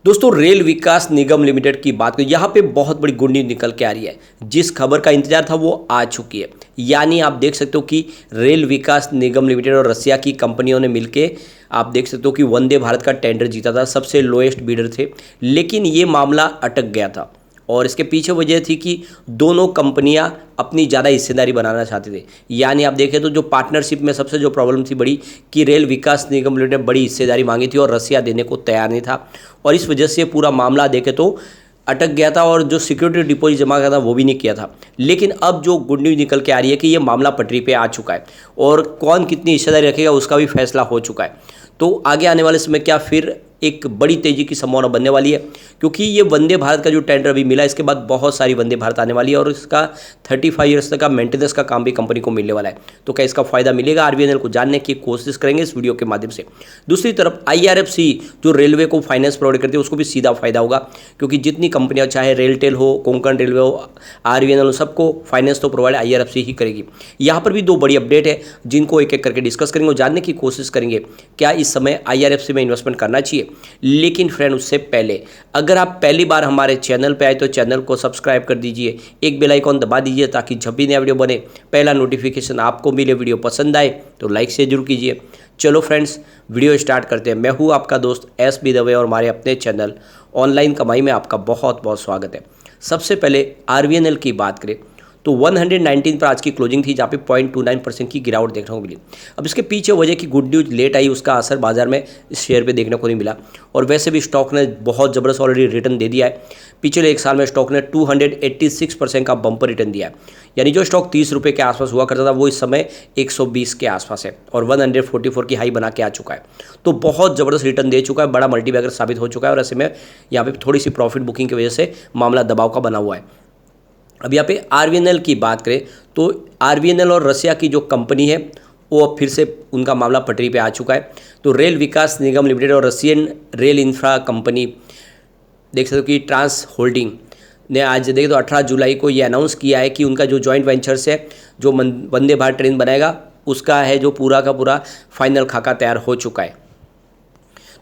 दोस्तों रेल विकास निगम लिमिटेड की बात करें, यहाँ पे बहुत बड़ी गुड न्यूज निकल के आ रही है। जिस खबर का इंतजार था वो आ चुकी है। यानी आप देख सकते हो कि रेल विकास निगम लिमिटेड और रसिया की कंपनियों ने मिलके आप देख सकते हो कि वंदे भारत का टेंडर जीता था, सबसे लोएस्ट बिडर थे। लेकिन ये मामला अटक गया था और इसके पीछे वजह थी कि दोनों कंपनियां अपनी ज़्यादा हिस्सेदारी बनाना चाहते थे। यानी आप देखें तो जो पार्टनरशिप में सबसे जो प्रॉब्लम थी बड़ी कि रेल विकास निगम लिमिटेड ने बड़ी हिस्सेदारी मांगी थी और रसिया देने को तैयार नहीं था, और इस वजह से पूरा मामला देखें तो अटक गया था और जो सिक्योरिटी डिपॉजिट जमा किया था वो भी नहीं किया था। लेकिन अब जो गुड न्यूज़ निकल के आ रही है कि ये मामला पटरी पे आ चुका है और कौन कितनी हिस्सेदारी रखेगा उसका भी फैसला हो चुका है। तो आगे आने वाले समय क्या फिर एक बड़ी तेजी की संभावना बनने वाली है, क्योंकि ये वंदे भारत का जो टेंडर अभी मिला इसके बाद बहुत सारी वंदे भारत आने वाली है और इसका 35 ईयर्स तक का मेंटेनेंस का काम भी कंपनी को मिलने वाला है। तो क्या इसका फायदा मिलेगा, आरवीएनएल को जानने की कोशिश करेंगे इस वीडियो के माध्यम से। दूसरी तरफ आईआरएफसी जो रेलवे को फाइनेंस प्रोवाइड करती है उसको भी सीधा फायदा होगा, क्योंकि जितनी कंपनियां चाहे रेलटेल हो, कोंकण रेलवे हो, आरवीएनएल हो, सबको फाइनेंस तो प्रोवाइड आईआरएफसी ही करेगी। यहाँ पर भी दो बड़ी अपडेट है जिनको एक एक करके डिस्कस करेंगे और जानने की कोशिश करेंगे क्या इस समय आईआरएफसी में इन्वेस्टमेंट करना चाहिए। लेकिन फ्रेंड उससे पहले अगर आप पहली बार हमारे चैनल पे आए तो चैनल को सब्सक्राइब कर दीजिए, एक बेल आइकॉन दबा दीजिए ताकि जब भी नया वीडियो बने पहला नोटिफिकेशन आपको मिले। वीडियो पसंद आए तो लाइक से जरूर कीजिए। चलो फ्रेंड्स वीडियो स्टार्ट करते हैं। मैं हूँ आपका दोस्त एस.बी. दवे और हमारे अपने चैनल ऑनलाइन कमाई में आपका बहुत बहुत स्वागत है। सबसे पहले आरवीएनएल की बात करें तो 119 पर आज की क्लोजिंग थी, जहाँ पे 0.29% की गिरावट देखने को मिली। अब इसके पीछे वजह की गुड न्यूज लेट आई, उसका असर बाजार में इस शेयर पे देखने को नहीं मिला। और वैसे भी स्टॉक ने बहुत ज़बरदस्त ऑलरेडी रिटर्न दे दिया है। पिछले एक साल में स्टॉक ने 286% का बम्पर रिटर्न दिया है। यानी जो स्टॉक 30 रुपये के आसपास हुआ करता था वो इस समय 120 के आसपास है और 144 की हाई बना के आ चुका है। तो बहुत ज़बरदस्त रिटर्न दे चुका है, बड़ा मल्टीबैगर साबित हो चुका है। और ऐसे में यहाँ पे थोड़ी सी प्रॉफिट बुकिंग की वजह से मामला दबाव का बना हुआ है। अब यहाँ पे आरवीएनएल की बात करें तो आरवीएनएल और रसिया की जो कंपनी है वो अब फिर से उनका मामला पटरी पे आ चुका है। तो रेल विकास निगम लिमिटेड और रशियन रेल इंफ्रा कंपनी देख सकते हो कि ट्रांस होल्डिंग ने आज देखें तो 18 जुलाई को ये अनाउंस किया है कि उनका जो जॉइंट वेंचर्स है जो वंदे भारत ट्रेन बनाएगा उसका है जो पूरा का पूरा फाइनल खाका तैयार हो चुका है।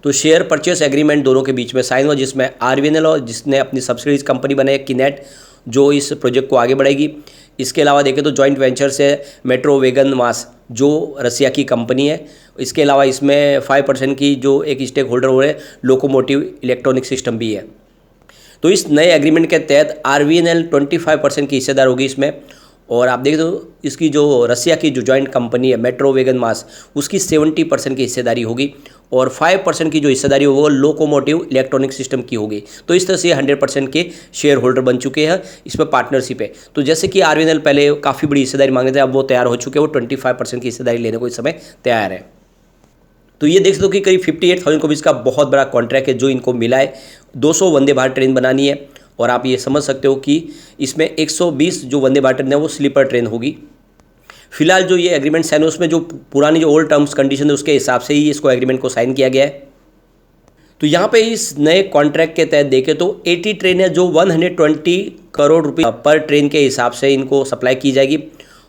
तो शेयर परचेस एग्रीमेंट दोनों के बीच में साइन हुआ, जिसमें आरवीएनएल और जिसने अपनी सब्सिडीज कंपनी बनाई है किनेट जो इस प्रोजेक्ट को आगे बढ़ाएगी। इसके अलावा देखें तो जॉइंट वेंचर से मेट्रो वेगन मास जो रसिया की कंपनी है। इसके अलावा इसमें 5% की जो एक स्टेक होल्डर हो रहे लोकोमोटिव इलेक्ट्रॉनिक सिस्टम भी है। तो इस नए एग्रीमेंट के तहत आरवीएनएल 25% की हिस्सेदार होगी इसमें। और आप देखें तो इसकी जो रसिया की जो जॉइंट कंपनी है मेट्रो वेगन मास उसकी 70% की हिस्सेदारी होगी और 5% की जो हिस्सेदारी होगी वो लोकोमोटिव इलेक्ट्रॉनिक सिस्टम की होगी। तो इस तरह से 100% के शेयर होल्डर बन चुके हैं, इसमें पार्टनरशिप है। तो जैसे कि आरवीएनएल पहले काफ़ी बड़ी हिस्सेदारी मांगे थे, अब वो तैयार हो चुके हैं, वो 25% की हिस्सेदारी लेने को इस समय तैयार है। तो ये देख सकते हो कि करीब 58,000 को भी इसका बहुत बड़ा कॉन्ट्रैक्ट है जो इनको मिला है। 200 वंदे भारत ट्रेन बनानी है और आप ये समझ सकते हो कि इसमें 120 जो वंदे भारत ट्रेन है वो स्लीपर ट्रेन होगी। फिलहाल जो ये एग्रीमेंट साइन है उसमें जो पुरानी जो ओल्ड टर्म्स कंडीशन है उसके हिसाब से ही इसको एग्रीमेंट को साइन किया गया है। तो यहाँ पे इस नए कॉन्ट्रैक्ट के तहत देखें तो 80 ट्रेन है जो 120 करोड़ रुपये पर ट्रेन के हिसाब से इनको सप्लाई की जाएगी।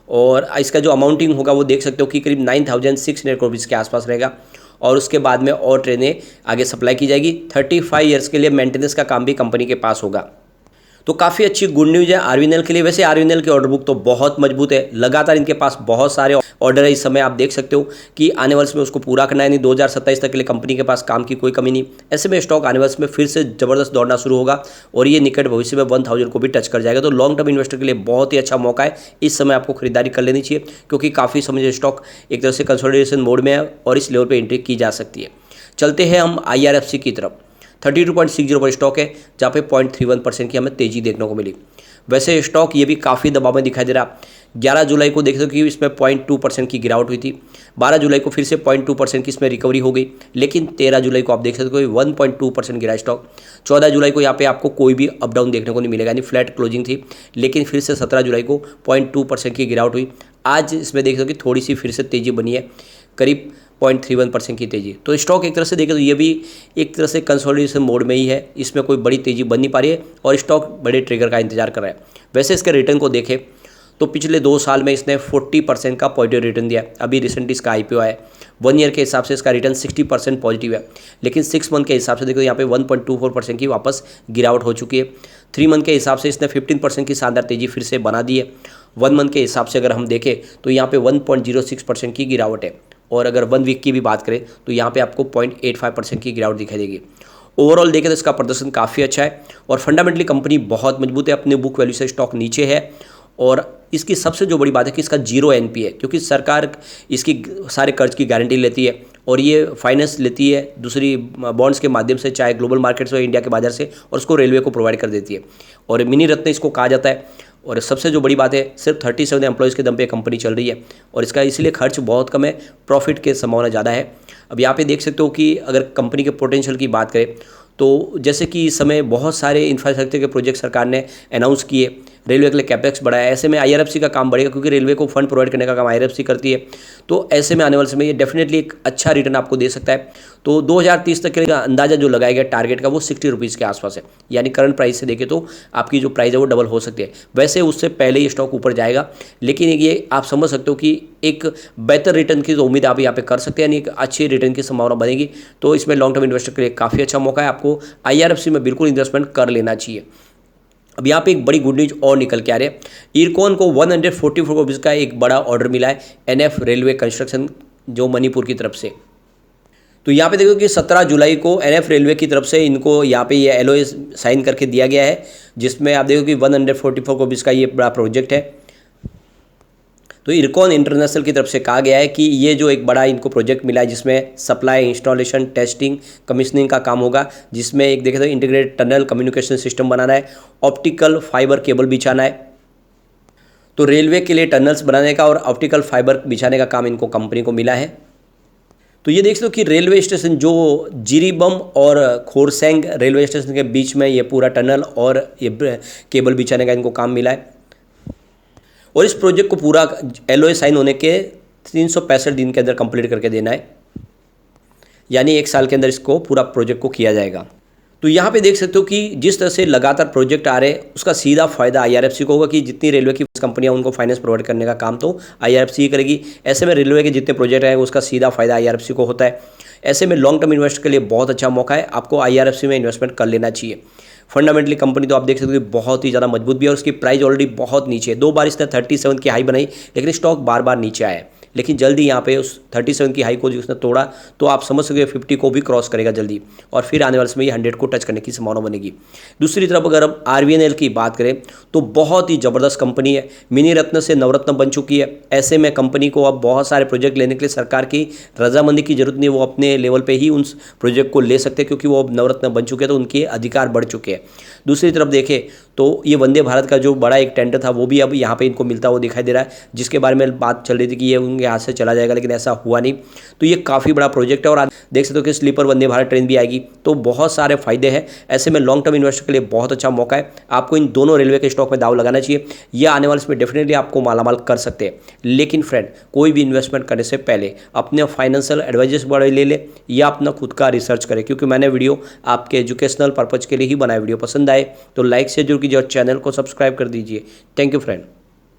और इसका जो अमाउंटिंग होगा वो देख सकते हो कि करीब 9,600 करोड़ के आसपास रहेगा। और उसके बाद में और ट्रेनें आगे सप्लाई की जाएगी। 35 ईयर्स के लिए मेंटेनेंस का काम भी कंपनी के पास होगा। तो काफ़ी अच्छी गुड न्यूज़ है आरवीएनएल के लिए। वैसे आरवीएनएल की ऑर्डर बुक तो बहुत मजबूत है, लगातार इनके पास बहुत सारे ऑर्डर है। इस समय आप देख सकते हो कि आने वर्ष में उसको पूरा करना है, नहीं 2027 तक के लिए कंपनी के पास काम की कोई कमी नहीं। ऐसे में स्टॉक आने वर्ष में फिर से ज़बरदस्त दौड़ना शुरू होगा और ये निकट भविष्य में 1000 को भी टच कर जाएगा। तो लॉन्ग टर्म इन्वेस्टर के लिए बहुत ही अच्छा मौका है, इस समय आपको खरीदारी कर लेनी चाहिए, क्योंकि काफ़ी समय स्टॉक एक तरह से कंसोलिडेशन मोड में है और इस लेवल पर एंट्री की जा सकती है। चलते हैं हम आईआरएफसी की तरफ। 32.60 पर स्टॉक है जहाँ पे 0.31% की हमें तेजी देखने को मिली। वैसे स्टॉक ये भी काफ़ी दबाव में दिखाई दे रहा। 11 जुलाई को देख सकते हो कि इसमें 0.2% की गिरावट हुई थी। 12 जुलाई को फिर से 0.2% की इसमें रिकवरी हो गई, लेकिन 13 जुलाई को आप देख सकते हो 1.2% गिरा स्टॉक। 14 जुलाई को यहाँ पे आपको कोई भी अप डाउन देखने को नहीं मिलेगा, यानी फ्लैट क्लोजिंग थी। लेकिन फिर से 17 जुलाई को 0.2% की गिरावट हुई। आज इसमें देख सकते हो कि थोड़ी सी फिर से तेज़ी बनी है, करीब 0.31% की तेज़ी। तो स्टॉक एक तरह से देखें तो ये भी एक तरह से कंसोलिडेशन मोड में ही है, इसमें कोई बड़ी तेज़ी बन नहीं पा रही है और स्टॉक बड़े ट्रिगर का इंतजार कर रहा है। वैसे इसके रिटर्न को देखें तो पिछले 2 साल में इसने 40% का पॉजिटिव रिटर्न दिया है। अभी रिसेंटली इसका IPO है, 1 ईयर के हिसाब से इसका रिटर्न 60% पॉजिटिव है, लेकिन 6 मंथ के हिसाब से देखो यहाँ पे 1.24% की वापस गिरावट हो चुकी है। 3 मंथ के हिसाब से इसने 15% की शानदार तेजी फिर से बना दी है। 1 मंथ के हिसाब से अगर हम देखें तो यहाँ पे 1.06% की गिरावट है, और अगर 1 वीक की भी बात करें तो यहाँ पे आपको 0.85% की गिरावट दिखाई देगी। ओवरऑल देखें तो इसका प्रदर्शन काफ़ी अच्छा है और फंडामेंटली कंपनी बहुत मजबूत है, अपने बुक वैल्यू से स्टॉक नीचे है, और इसकी सबसे जो बड़ी बात है कि इसका 0 NPA है, क्योंकि सरकार इसकी सारे कर्ज की गारंटी लेती है और ये फाइनेंस लेती है दूसरी बॉन्ड्स के माध्यम से, चाहे ग्लोबल मार्केट से हो इंडिया के बाजार से, और उसको रेलवे को प्रोवाइड कर देती है, और मिनी रत्न इसको कहा जाता है। और सबसे जो बड़ी बात है, सिर्फ 37 एम्प्लॉयज़ के दम पे कंपनी चल रही है और इसका इसलिए खर्च बहुत कम है, प्रॉफिट के संभावना ज़्यादा है। अब यहाँ पे देख सकते हो कि अगर कंपनी के पोटेंशियल की बात करें तो जैसे कि इस समय बहुत सारे इंफ्रास्ट्रक्चर के प्रोजेक्ट सरकार ने अनाउंस किए, रेलवे के लिए कैपेक्स बढ़ाया, ऐसे में IRFC का काम बढ़ेगा, क्योंकि रेलवे को फंड प्रोवाइड करने का काम IRFC करती है। तो ऐसे में आने वाले समय ये डेफिनेटली एक अच्छा रिटर्न आपको दे सकता है। तो 2030 तक का अंदाजा जो लगाया गया टारगेट का वो 60 रुपीज़ के आसपास है, यानी करंट प्राइस से देखें तो आपकी जो प्राइस है वो डबल हो सकती है। वैसे उससे पहले ये स्टॉक ऊपर जाएगा, लेकिन ये आप समझ सकते हो कि एक बेहतर रिटर्न की जो उम्मीद आप यहाँ पे कर सकते हैं, यानी एक अच्छी रिटर्न की संभावना बनेगी। तो इसमें लॉन्ग टर्म इन्वेस्टर के लिए काफ़ी अच्छा मौका है, आपको IRFC में बिल्कुल इन्वेस्टमेंट कर लेना चाहिए। अब यहाँ पे एक बड़ी गुड न्यूज और निकल के आ रही है, इरकॉन को 144 रुपीज़ का एक बड़ा ऑर्डर मिला है NF रेलवे कंस्ट्रक्शन जो मणिपुर की तरफ से। तो यहाँ पे देखो कि 17 जुलाई को NF रेलवे की तरफ से इनको यहाँ पे ये LOA साइन करके दिया गया है, जिसमें आप देखो कि 144 रुपीज़ का ये बड़ा प्रोजेक्ट है। तो इरकॉन इंटरनेशनल की तरफ से कहा गया है कि ये जो एक बड़ा इनको प्रोजेक्ट मिला है, जिसमें सप्लाई, इंस्टॉलेशन, टेस्टिंग, कमीशनिंग का काम होगा, जिसमें एक देखें तो इंटीग्रेटेड टनल कम्युनिकेशन सिस्टम बनाना है, ऑप्टिकल फाइबर केबल बिछाना है। तो रेलवे के लिए टनल्स बनाने का और ऑप्टिकल फाइबर बिछाने का काम इनको कंपनी को मिला है। तो ये देख सकते हो कि रेलवे स्टेशन जो जिरीबम और खोरसैंग रेलवे स्टेशन के बीच में ये पूरा टनल और ये केबल बिछाने का इनको काम मिला है, और इस प्रोजेक्ट को पूरा LOA साइन होने के 365 दिन के अंदर कंप्लीट करके देना है, यानी 1 साल के अंदर इसको पूरा प्रोजेक्ट को किया जाएगा। तो यहाँ पे देख सकते हो कि जिस तरह से लगातार प्रोजेक्ट आ रहे हैं उसका सीधा फायदा IRFC को होगा, कि जितनी रेलवे की कंपनियां उनको फाइनेंस प्रोवाइड करने का काम तो IRFC ही करेगी। ऐसे में रेलवे के जितने प्रोजेक्ट आए उसका सीधा फायदा IRFC को होता है। ऐसे में लॉन्ग टर्म इन्वेस्ट के लिए बहुत अच्छा मौका है, आपको IRFC में इन्वेस्टमेंट कर लेना चाहिए। फंडामेंटली कंपनी तो आप देख सकते हो कि बहुत ही ज़्यादा मजबूत भी है और उसकी प्राइस ऑलरेडी बहुत नीचे है। 2 बार इसने 37 की हाई बनाई, लेकिन स्टॉक बार बार नीचे आया है, लेकिन जल्दी यहाँ पे उस 37 की हाई को जो उसने तोड़ा, तो आप समझ सकते हो 50 को भी क्रॉस करेगा जल्दी, और फिर आने वाले समय ये 100 को टच करने की संभावना बनेगी। दूसरी तरफ अगर हम RVNL की बात करें तो बहुत ही ज़बरदस्त कंपनी है, मिनी रत्न से नवरत्न बन चुकी है। ऐसे में कंपनी को अब बहुत सारे प्रोजेक्ट लेने के लिए सरकार की रजामंदी की जरूरत नहीं, वो अपने लेवल पर ही उन प्रोजेक्ट को ले सकते हैं, क्योंकि वो अब नवरत्न बन चुके हैं, तो उनके अधिकार बढ़ चुके हैं। दूसरी तरफ देखें तो ये वंदे भारत का जो बड़ा एक टेंडर था वो भी अब यहाँ पे इनको मिलता हुआ दिखाई दे रहा है, जिसके बारे में बात चल रही थी कि ये उनके हाथ से चला जाएगा, लेकिन ऐसा हुआ नहीं। तो ये काफ़ी बड़ा प्रोजेक्ट है, और आप देख सकते हो कि स्लीपर वंदे भारत ट्रेन भी आएगी, तो बहुत सारे फायदे हैं। ऐसे में लॉन्ग टर्म इन्वेस्टर के लिए बहुत अच्छा मौका है, आपको इन दोनों रेलवे के स्टॉक में दाव लगाना चाहिए। ये आने वाले इसमें डेफिनेटली आपको मालामाल कर सकते हैं। लेकिन फ्रेंड, कोई भी इन्वेस्टमेंट करने से पहले अपने फाइनेंशियल एडवाइजर्स बड़े ले ले या अपना खुद का रिसर्च करें, क्योंकि मैंने वीडियो आपके एजुकेशनल पर्पज़ के लिए ही बनाया। वीडियो पसंद आए तो लाइक से जरूर कीजिए और चैनल को सब्सक्राइब कर दीजिए। Thank you friend.